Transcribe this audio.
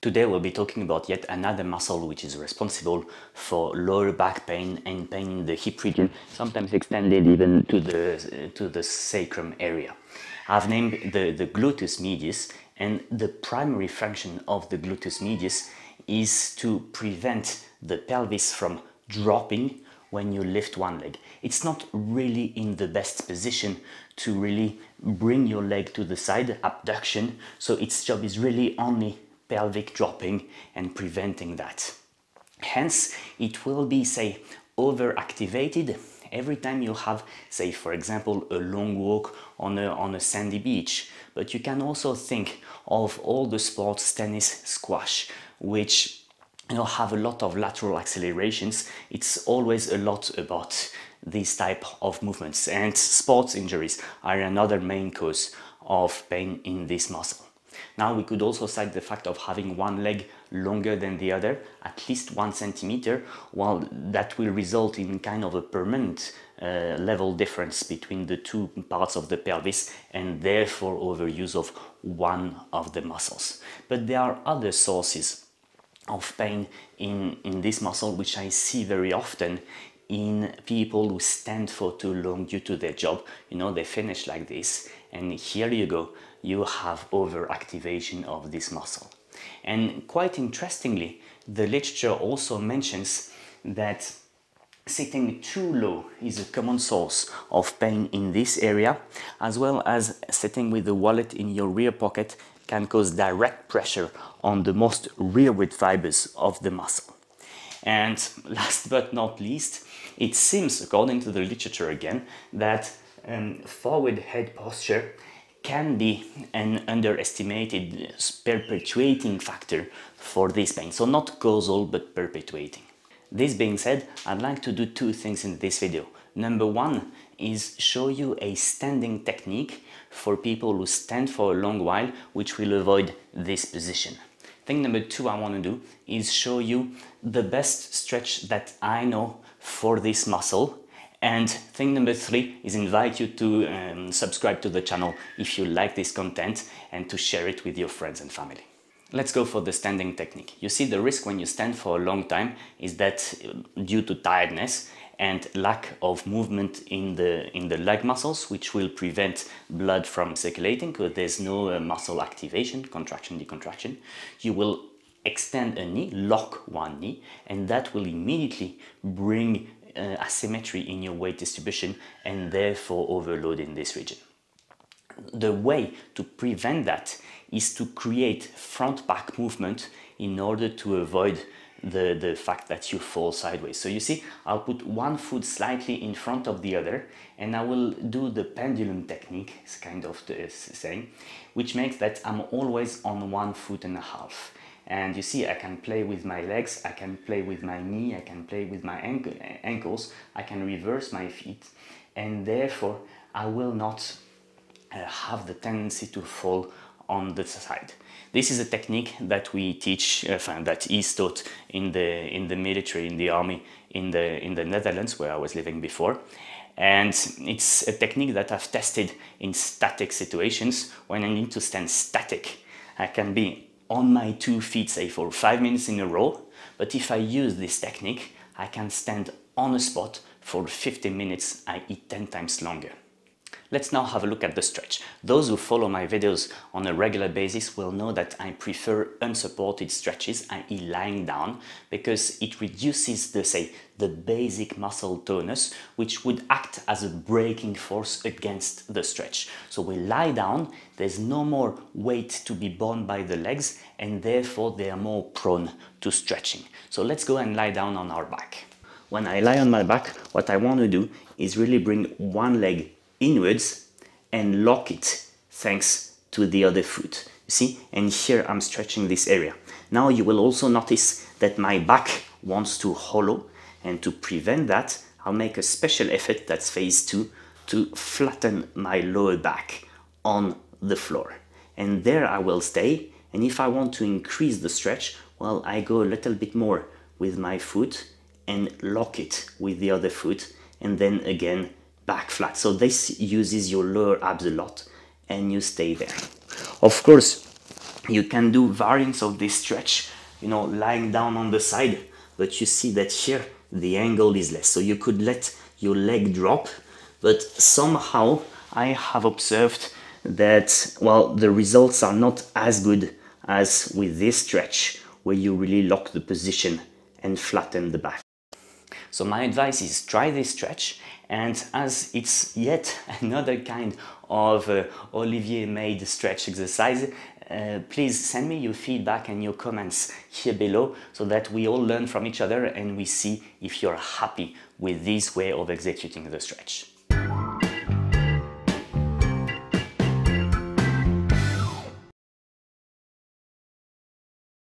Today we'll be talking about yet another muscle which is responsible for lower back pain and pain in the hip region, sometimes extended even to the sacrum area. I've named the gluteus medius, and the primary function of the gluteus medius is to prevent the pelvis from dropping when you lift one leg. It's not really in the best position to really bring your leg to the side, abduction, so its job is really only pelvic dropping and preventing that. Hence, it will be, say, overactivated every time you have, say, for example, a long walk on a sandy beach. But you can also think of all the sports, tennis, squash, which have a lot of lateral accelerations. It's always a lot about these type of movements, and sports injuries are another main cause of pain in this muscle. Now, we could also cite the fact of having one leg longer than the other, at least 1 centimeter, while that will result in kind of a permanent level difference between the two parts of the pelvis, and therefore overuse of one of the muscles. But there are other sources of pain in this muscle, which I see very often in people who stand for too long due to their job. They finish like this, and here you go, you have overactivation of this muscle. And quite interestingly, the literature also mentions that sitting too low is a common source of pain in this area, as well as sitting with the wallet in your rear pocket can cause direct pressure on the most rearward fibers of the muscle. And last but not least, it seems, according to the literature again, that forward head posture can be an underestimated perpetuating factor for this pain. So not causal, but perpetuating. This being said, I'd like to do two things in this video. Number one is show you a standing technique for people who stand for a long while, which will avoid this position. Thing number two I want to do is show you the best stretch that I know for this muscle. And thing number three is invite you to subscribe to the channel if you like this content, and to share it with your friends and family. Let's go for the standing technique. You see, the risk when you stand for a long time is that due to tiredness and lack of movement in the leg muscles, which will prevent blood from circulating because there's no muscle activation, contraction, decontraction, you will extend a knee, lock one knee, and that will immediately bring asymmetry in your weight distribution and therefore overload in this region. The way to prevent that is to create front-back movement in order to avoid the fact that you fall sideways. So you see, I'll put one foot slightly in front of the other, and I will do the pendulum technique, it's kind of the saying, which makes that I'm always on 1.5 feet. And you see, I can play with my legs, I can play with my knee, I can play with my ankles, I can reverse my feet, and therefore I will not have the tendency to fall on the side. This is a technique that we teach, that is taught in the military, in the army, in the Netherlands, where I was living before. And it's a technique that I've tested in static situations. When I need to stand static, I can be on my 2 feet, say, for 5 minutes in a row. But if I use this technique, I can stand on a spot for 50 minutes, i.e. 10 times longer. Let's now have a look at the stretch. Those who follow my videos on a regular basis will know that I prefer unsupported stretches, i.e. lying down, because it reduces the basic muscle tonus, which would act as a braking force against the stretch. So we lie down, there's no more weight to be borne by the legs, and therefore they are more prone to stretching. So let's go and lie down on our back. When I lie on my back, what I want to do is really bring one leg inwards and lock it thanks to the other foot. You see, and here I'm stretching this area. Now you will also notice that my back wants to hollow, and to prevent that, I'll make a special effort, that's phase 2, to flatten my lower back on the floor. And there I will stay, and if I want to increase the stretch, well, I go a little bit more with my foot and lock it with the other foot, and then again back flat. So this uses your lower abs a lot, and you stay there. Of course, You can do variants of this stretch, lying down on the side, but you see that here the angle is less. So you could let your leg drop, but somehow I have observed that, well, the results are not as good as with this stretch, where you really lock the position and flatten the back. So my advice is try this stretch, and as it's yet another kind of Olivier-made stretch exercise, please send me your feedback and your comments here below so that we all learn from each other and we see if you're happy with this way of executing the stretch.